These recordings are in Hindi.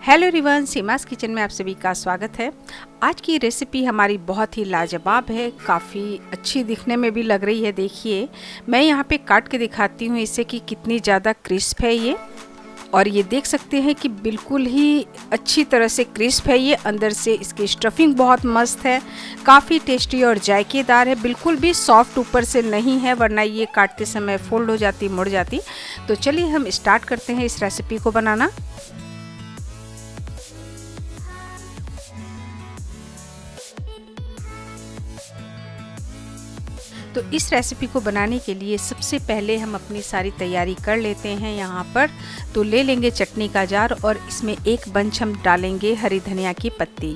हेलो एवरीवन, सीमास किचन में आप सभी का स्वागत है। आज की रेसिपी हमारी बहुत ही लाजवाब है, काफ़ी अच्छी दिखने में भी लग रही है। देखिए, मैं यहाँ पे काट के दिखाती हूँ इसे कि कितनी ज़्यादा क्रिस्प है ये। और ये देख सकते हैं कि बिल्कुल ही अच्छी तरह से क्रिस्प है ये। अंदर से इसकी स्टफिंग बहुत मस्त है, काफ़ी टेस्टी और जायकेदार है। बिल्कुल भी सॉफ्ट ऊपर से नहीं है, वरना ये काटते समय फोल्ड हो जाती, मुड़ जाती। तो चलिए हम स्टार्ट करते हैं इस रेसिपी को बनाना। तो इस रेसिपी को बनाने के लिए सबसे पहले हम अपनी सारी तैयारी कर लेते हैं। यहाँ पर तो ले लेंगे चटनी का जार और इसमें एक बंच हम डालेंगे हरी धनिया की पत्ती।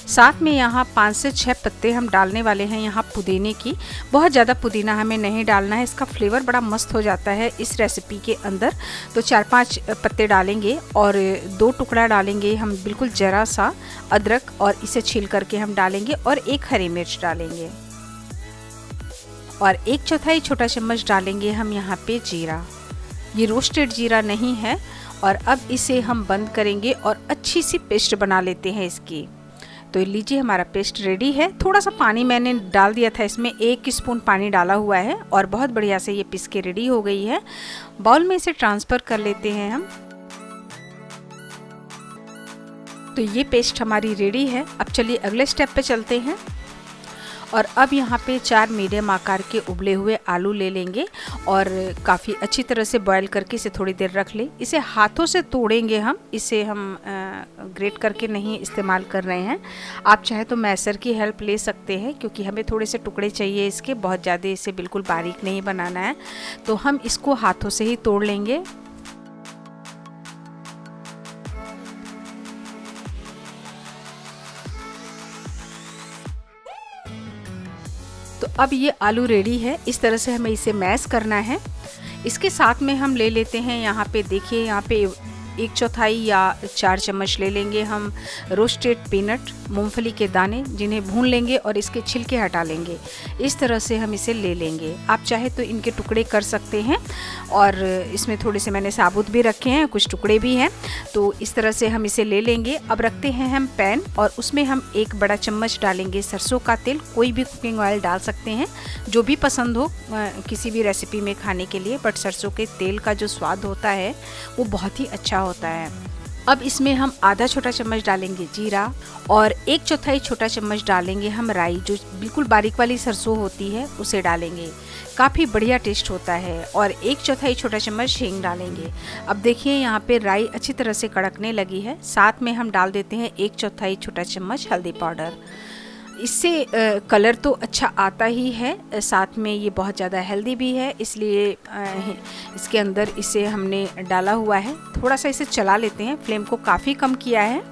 साथ में यहाँ 5 से 6 पत्ते हम डालने वाले हैं यहाँ पुदीने की। बहुत ज़्यादा पुदीना हमें नहीं डालना है, इसका फ्लेवर बड़ा मस्त हो जाता है इस रेसिपी के अंदर। तो 4-5 पत्ते डालेंगे और 2 टुकड़ा डालेंगे हम बिल्कुल ज़रा सा अदरक, और इसे छील करके हम डालेंगे, और 1 हरी मिर्च डालेंगे, और 1/4 छोटा चम्मच डालेंगे हम यहाँ पे जीरा। ये रोस्टेड जीरा नहीं है। और अब इसे हम बंद करेंगे और अच्छी सी पेस्ट बना लेते हैं इसकी। तो लीजिए, हमारा पेस्ट रेडी है। थोड़ा सा पानी मैंने डाल दिया था इसमें, 1 स्पून पानी डाला हुआ है, और बहुत बढ़िया से ये पिस के रेडी हो गई है। बाउल में इसे ट्रांसफ़र कर लेते हैं हम। तो ये पेस्ट हमारी रेडी है। अब चलिए अगले स्टेप पे चलते हैं। और अब यहाँ पे 4 मीडियम आकार के उबले हुए आलू ले लेंगे, और काफ़ी अच्छी तरह से बॉईल करके इसे थोड़ी देर रख लें। इसे हाथों से तोड़ेंगे हम, इसे हम ग्रेट करके नहीं इस्तेमाल कर रहे हैं। आप चाहे तो मैसर की हेल्प ले सकते हैं, क्योंकि हमें थोड़े से टुकड़े चाहिए इसके, बहुत ज़्यादा इसे बिल्कुल बारीक नहीं बनाना है। तो हम इसको हाथों से ही तोड़ लेंगे। तो अब ये आलू रेडी है। इस तरह से हमें इसे मैश करना है। इसके साथ में हम ले लेते हैं यहाँ पे, देखिए यहाँ पे 1/4 या 4 चम्मच ले लेंगे हम रोस्टेड पीनट, मूंगफली के दाने, जिन्हें भून लेंगे और इसके छिलके हटा लेंगे। इस तरह से हम इसे ले लेंगे। आप चाहे तो इनके टुकड़े कर सकते हैं, और इसमें थोड़े से मैंने साबुत भी रखे हैं, कुछ टुकड़े भी हैं। तो इस तरह से हम इसे ले लेंगे। अब रखते हैं हम पैन, और उसमें हम 1 बड़ा चम्मच डालेंगे सरसों का तेल। कोई भी कुकिंग ऑयल डाल सकते हैं, जो भी पसंद हो किसी भी रेसिपी में खाने के लिए, बट सरसों के तेल का जो स्वाद होता है वो बहुत ही अच्छा होता है। अब इसमें हम आधा छोटा चम्मच डालेंगे जीरा, और 1/4 छोटा चम्मच डालेंगे हम राई, जो बिल्कुल बारीक वाली सरसों होती है उसे डालेंगे। काफ़ी बढ़िया टेस्ट होता है। और 1/4 छोटा चम्मच हींग डालेंगे। अब देखिए यहाँ पे राई अच्छी तरह से कड़कने लगी है। साथ में हम डाल देते हैं 1/4 छोटा चम्मच हल्दी पाउडर। इससे कलर तो अच्छा आता ही है, साथ में ये बहुत ज़्यादा हेल्दी भी है, इसलिए इसके अंदर इसे हमने डाला हुआ है। थोड़ा सा इसे चला लेते हैं, फ्लेम को काफ़ी कम किया है।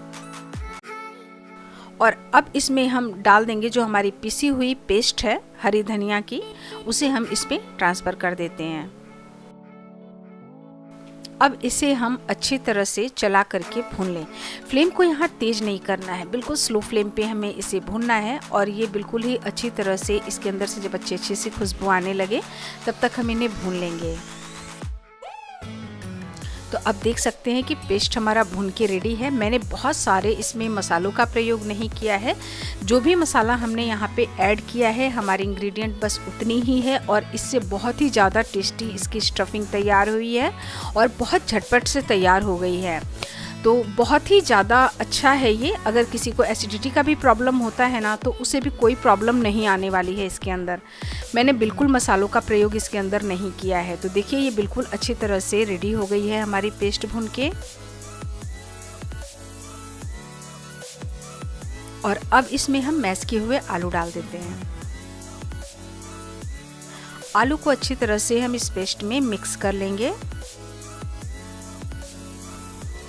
और अब इसमें हम डाल देंगे जो हमारी पिसी हुई पेस्ट है हरी धनिया की, उसे हम इस पे ट्रांसफ़र कर देते हैं। अब इसे हम अच्छी तरह से चला करके भून लें। फ्लेम को यहाँ तेज़ नहीं करना है, बिल्कुल स्लो फ्लेम पे हमें इसे भूनना है। और ये बिल्कुल ही अच्छी तरह से इसके अंदर से जब अच्छी सी खुशबू आने लगे, तब तक हम इन्हें भून लेंगे। तो अब देख सकते हैं कि पेस्ट हमारा भून के रेडी है। मैंने बहुत सारे इसमें मसालों का प्रयोग नहीं किया है। जो भी मसाला हमने यहाँ पे ऐड किया है, हमारी इंग्रेडिएंट बस उतनी ही है, और इससे बहुत ही ज़्यादा टेस्टी इसकी स्टफिंग तैयार हुई है, और बहुत झटपट से तैयार हो गई है। तो बहुत ही ज़्यादा अच्छा है ये। अगर किसी को एसिडिटी का भी प्रॉब्लम होता है ना, तो उसे भी कोई प्रॉब्लम नहीं आने वाली है इसके अंदर। मैंने बिल्कुल मसालों का प्रयोग इसके अंदर नहीं किया है। तो देखिए, ये बिल्कुल अच्छी तरह से रेडी हो गई है हमारी पेस्ट भून के। और अब इसमें हम मैश किए हुए आलू डाल देते हैं। आलू को अच्छी तरह से हम इस पेस्ट में मिक्स कर लेंगे।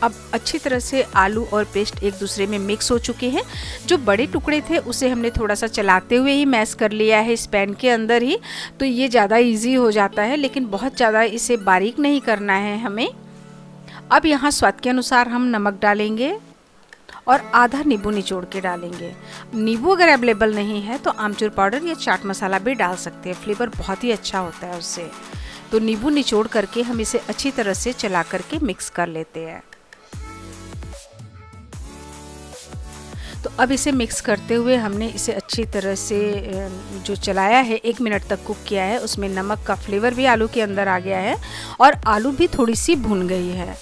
अब अच्छी तरह से आलू और पेस्ट एक दूसरे में मिक्स हो चुके हैं। जो बड़े टुकड़े थे उसे हमने थोड़ा सा चलाते हुए ही मैश कर लिया है इस पैन के अंदर ही, तो ये ज़्यादा इजी हो जाता है, लेकिन बहुत ज़्यादा इसे बारीक नहीं करना है हमें। अब यहाँ स्वाद के अनुसार हम नमक डालेंगे, और आधा नींबू निचोड़ के डालेंगे। नींबू अगर अवेलेबल नहीं है तो आमचूर पाउडर या चाट मसाला भी डाल सकते हैं, फ्लेवर बहुत ही अच्छा होता है उससे। तो नींबू निचोड़ करके हम इसे अच्छी तरह से चला करके मिक्स कर लेते हैं। तो अब इसे मिक्स करते हुए हमने इसे अच्छी तरह से जो चलाया है, 1 मिनट तक कुक किया है, उसमें नमक का फ्लेवर भी आलू के अंदर आ गया है और आलू भी थोड़ी सी भुन गई है।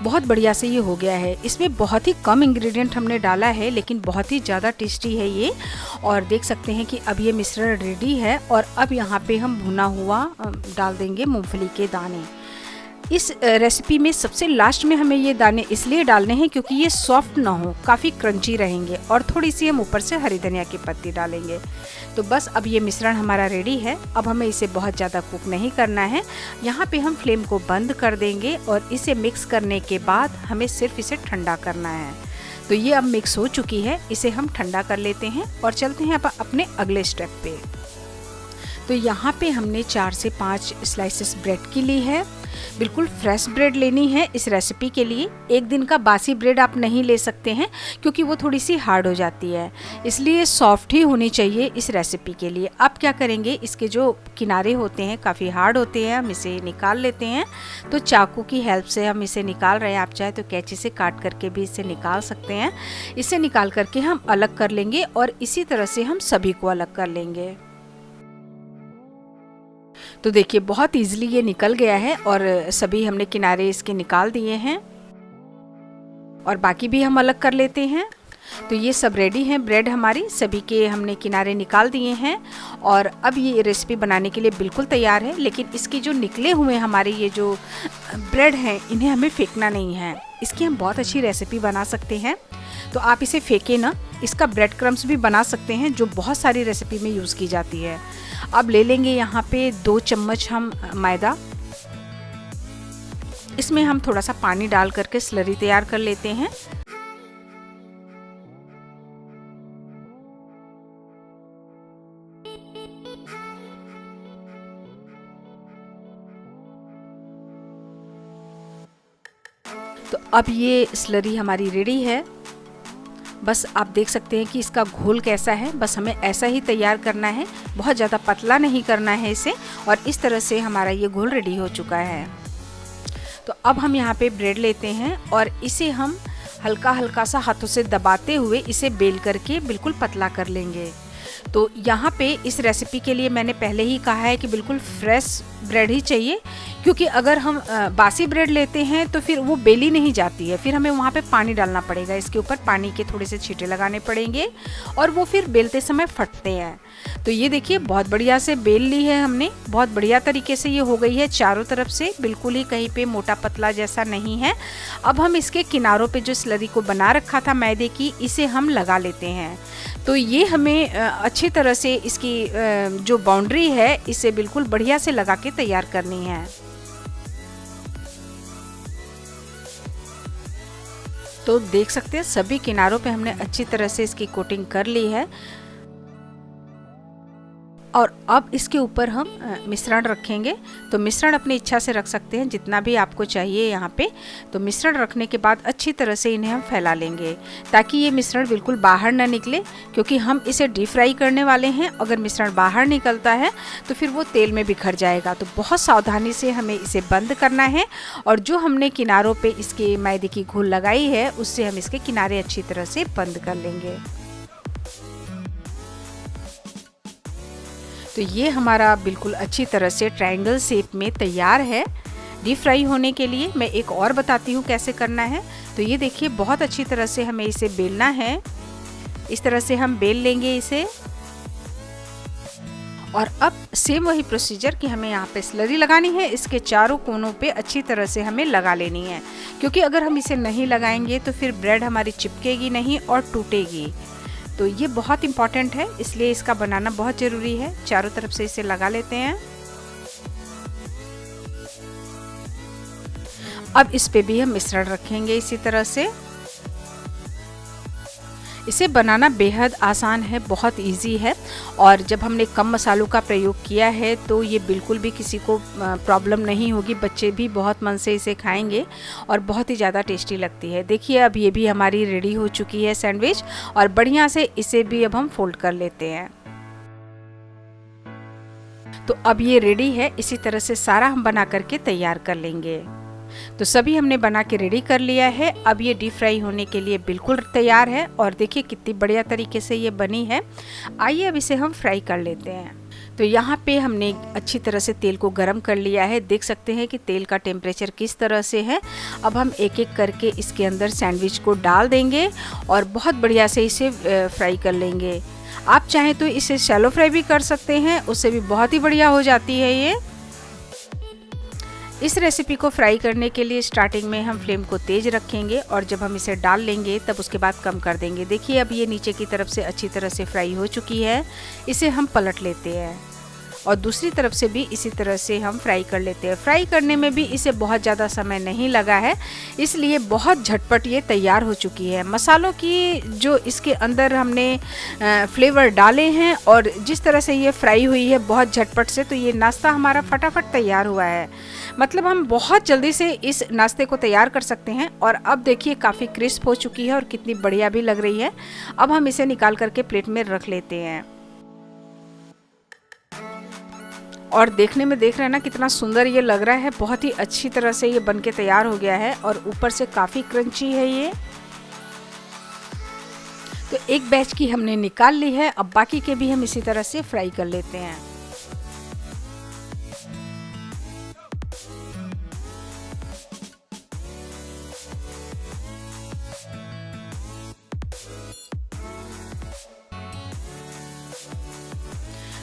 बहुत बढ़िया से ये हो गया है। इसमें बहुत ही कम इंग्रेडिएंट हमने डाला है, लेकिन बहुत ही ज़्यादा टेस्टी है ये। और देख सकते हैं कि अब ये मिश्रण रेडी है और अब यहाँ पे हम भुना हुआ डाल देंगे मूंगफली के दाने। इस रेसिपी में सबसे लास्ट में हमें ये दाने इसलिए डालने हैं क्योंकि ये सॉफ्ट ना हो, काफ़ी क्रंची रहेंगे। और थोड़ी सी हम ऊपर से हरी धनिया की पत्ती डालेंगे। तो बस अब ये मिश्रण हमारा रेडी है। अब हमें इसे बहुत ज़्यादा कुक नहीं करना है। यहाँ पे हम फ्लेम को बंद कर देंगे और इसे मिक्स करने के बाद हमें सिर्फ इसे ठंडा करना है। तो ये अब मिक्स हो चुकी है, इसे हम ठंडा कर लेते हैं और चलते हैं अब अपने अगले स्टेप पे। तो यहाँ पे हमने 4 से 5 स्लाइसेस ब्रेड की ली है। बिल्कुल फ्रेश ब्रेड लेनी है इस रेसिपी के लिए। एक दिन का बासी ब्रेड आप नहीं ले सकते हैं क्योंकि वो थोड़ी सी हार्ड हो जाती है, इसलिए सॉफ्ट ही होनी चाहिए इस रेसिपी के लिए। आप क्या करेंगे, इसके जो किनारे होते हैं काफ़ी हार्ड होते हैं, हम इसे निकाल लेते हैं। तो चाकू की हेल्प से हम इसे निकाल रहे हैं, आप चाहे तो कैंची से काट करके भी इसे निकाल सकते हैं। इसे निकाल करके हम अलग कर लेंगे और इसी तरह से हम सभी को अलग कर लेंगे। तो देखिए बहुत इजीली ये निकल गया है और सभी हमने किनारे इसके निकाल दिए हैं और बाकी भी हम अलग कर लेते हैं। तो ये सब रेडी हैं, ब्रेड हमारी सभी के हमने किनारे निकाल दिए हैं और अब ये रेसिपी बनाने के लिए बिल्कुल तैयार है। लेकिन इसके जो निकले हुए हमारे ये जो ब्रेड हैं, इन्हें हमें फेंकना नहीं है। इसकी हम बहुत अच्छी रेसिपी बना सकते हैं। तो आप इसे फेंके ना, इसका ब्रेड क्रम्स भी बना सकते हैं जो बहुत सारी रेसिपी में यूज़ की जाती है। अब ले लेंगे यहाँ पे 2 चम्मच हम मैदा। इसमें हम थोड़ा सा पानी डाल करके स्लरी तैयार कर लेते हैं। तो अब ये स्लरी हमारी रेडी है। बस आप देख सकते हैं कि इसका घोल कैसा है। बस हमें ऐसा ही तैयार करना है, बहुत ज़्यादा पतला नहीं करना है इसे। और इस तरह से हमारा ये घोल रेडी हो चुका है। तो अब हम यहाँ पे ब्रेड लेते हैं और इसे हम हल्का हल्का सा हाथों से दबाते हुए इसे बेल करके बिल्कुल पतला कर लेंगे। तो यहाँ पे इस रेसिपी के लिए मैंने पहले ही कहा है कि बिल्कुल फ्रेश ब्रेड ही चाहिए, क्योंकि अगर हम बासी ब्रेड लेते हैं तो फिर वो बेली नहीं जाती है, फिर हमें वहाँ पे पानी डालना पड़ेगा, इसके ऊपर पानी के थोड़े से छींटे लगाने पड़ेंगे और वो फिर बेलते समय फटते हैं। तो ये देखिए बहुत बढ़िया से बेल ली है हमने, बहुत बढ़िया तरीके से ये हो गई है चारों तरफ से, बिल्कुल ही कहीं पे मोटा पतला जैसा नहीं है। अब हम इसके किनारों पे जो स्लरी को बना रखा था मैदे की, इसे हम लगा लेते हैं। तो ये हमें अच्छी तरह से इसकी जो बाउंड्री है इसे बिल्कुल बढ़िया से लगा के तैयार करनी है। तो देख सकते हैं सभी किनारों पे हमने अच्छी तरह से इसकी कोटिंग कर ली है और अब इसके ऊपर हम मिश्रण रखेंगे। तो मिश्रण अपनी इच्छा से रख सकते हैं जितना भी आपको चाहिए यहाँ पे। तो मिश्रण रखने के बाद अच्छी तरह से इन्हें हम फैला लेंगे ताकि ये मिश्रण बिल्कुल बाहर ना निकले, क्योंकि हम इसे डीप फ्राई करने वाले हैं। अगर मिश्रण बाहर निकलता है तो फिर वो तेल में बिखर जाएगा। तो बहुत सावधानी से हमें इसे बंद करना है और जो हमने किनारों पे इसके मैदे की घोल लगाई है उससे हम इसके किनारे अच्छी तरह से बंद कर लेंगे। तो ये हमारा बिल्कुल अच्छी तरह से ट्रायंगल शेप में तैयार है डीप फ्राई होने के लिए। मैं एक और बताती हूँ कैसे करना है। तो ये देखिए बहुत अच्छी तरह से हमें इसे बेलना है। इस तरह से हम बेल लेंगे इसे और अब सेम वही प्रोसीजर कि हमें यहाँ पे स्लरी लगानी है, इसके चारों कोनों पे अच्छी तरह से हमें लगा लेनी है, क्योंकि अगर हम इसे नहीं लगाएंगे तो फिर ब्रेड हमारी चिपकेगी नहीं और टूटेगी। तो ये बहुत इम्पॉर्टेंट है, इसलिए इसका बनाना बहुत ज़रूरी है। चारों तरफ से इसे लगा लेते हैं। अब इस पे भी हम मिश्रण रखेंगे इसी तरह से। इसे बनाना बेहद आसान है, बहुत इजी है और जब हमने कम मसालों का प्रयोग किया है तो ये बिल्कुल भी किसी को प्रॉब्लम नहीं होगी। बच्चे भी बहुत मन से इसे खाएंगे और बहुत ही ज़्यादा टेस्टी लगती है। देखिए अब ये भी हमारी रेडी हो चुकी है सैंडविच और बढ़िया से इसे भी अब हम फोल्ड कर लेते हैं। तो अब ये रेडी है। इसी तरह से सारा हम बना करके तैयार कर लेंगे। तो सभी हमने बना के रेडी कर लिया है। अब ये डीप फ्राई होने के लिए बिल्कुल तैयार है और देखिए कितनी बढ़िया तरीके से ये बनी है। आइए अब इसे हम फ्राई कर लेते हैं। तो यहाँ पे हमने अच्छी तरह से तेल को गरम कर लिया है। देख सकते हैं कि तेल का टेम्परेचर किस तरह से है। अब हम एक एक करके इसके अंदर सैंडविच को डाल देंगे और बहुत बढ़िया से इसे फ्राई कर लेंगे। आप चाहें तो इसे शैलो फ्राई भी कर सकते हैं, उससे भी बहुत ही बढ़िया हो जाती है ये। इस रेसिपी को फ्राई करने के लिए स्टार्टिंग में हम फ्लेम को तेज़ रखेंगे और जब हम इसे डाल लेंगे तब उसके बाद कम कर देंगे। देखिए अब ये नीचे की तरफ से अच्छी तरह से फ्राई हो चुकी है। इसे हम पलट लेते हैं और दूसरी तरफ से भी इसी तरह से हम फ्राई कर लेते हैं। फ्राई करने में भी इसे बहुत ज़्यादा समय नहीं लगा है, इसलिए बहुत झटपट ये तैयार हो चुकी है। मसालों की जो इसके अंदर हमने फ्लेवर डाले हैं और जिस तरह से ये फ्राई हुई है बहुत झटपट से, तो ये नाश्ता हमारा फटाफट तैयार हुआ है। मतलब हम बहुत जल्दी से इस नाश्ते को तैयार कर सकते हैं। और अब देखिए काफ़ी क्रिस्प हो चुकी है और कितनी बढ़िया भी लग रही है। अब हम इसे निकाल करके प्लेट में रख लेते हैं। और देखने में देख रहे हैं ना कितना सुंदर ये लग रहा है। बहुत ही अच्छी तरह से ये बनके तैयार हो गया है और ऊपर से काफ़ी क्रंची है ये। तो एक बैच की हमने निकाल ली है। अब बाकी के भी हम इसी तरह से फ्राई कर लेते हैं।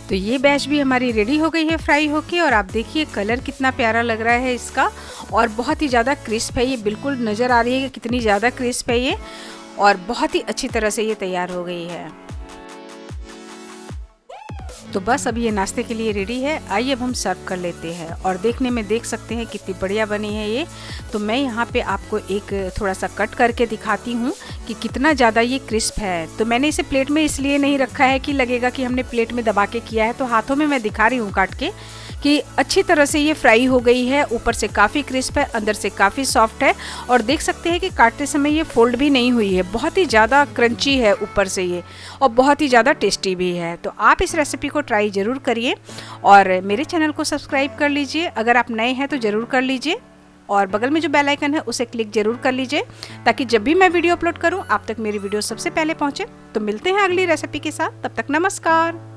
तो ये बैच भी हमारी रेडी हो गई है फ्राई होके और आप देखिए कलर कितना प्यारा लग रहा है इसका और बहुत ही ज़्यादा क्रिस्प है। ये बिल्कुल नज़र आ रही है कि कितनी ज़्यादा क्रिस्प है ये और बहुत ही अच्छी तरह से ये तैयार हो गई है। तो बस अब ये नाश्ते के लिए रेडी है। आइए अब हम सर्व कर लेते हैं और देखने में देख सकते हैं कितनी बढ़िया बनी है ये। तो मैं यहाँ पे आपको एक थोड़ा सा कट करके दिखाती हूँ कि कितना ज़्यादा ये क्रिस्प है। तो मैंने इसे प्लेट में इसलिए नहीं रखा है कि लगेगा कि हमने प्लेट में दबा के किया है, तो हाथों में मैं दिखा रही हूँ काट के कि अच्छी तरह से ये फ्राई हो गई है। ऊपर से काफ़ी क्रिस्प है, अंदर से काफ़ी सॉफ्ट है और देख सकते हैं कि काटते समय ये फोल्ड भी नहीं हुई है। बहुत ही ज़्यादा क्रंची है ऊपर से ये और बहुत ही ज़्यादा टेस्टी भी है। तो आप इस रेसिपी को ट्राई ज़रूर करिए और मेरे चैनल को सब्सक्राइब कर लीजिए। अगर आप नए हैं तो ज़रूर कर लीजिए और बगल में जो बेल आइकन है उसे क्लिक ज़रूर कर लीजिए ताकि जब भी मैं वीडियो अपलोड करूँ आप तक मेरी वीडियो सबसे पहले पहुँचे। तो मिलते हैं अगली रेसिपी के साथ, तब तक नमस्कार।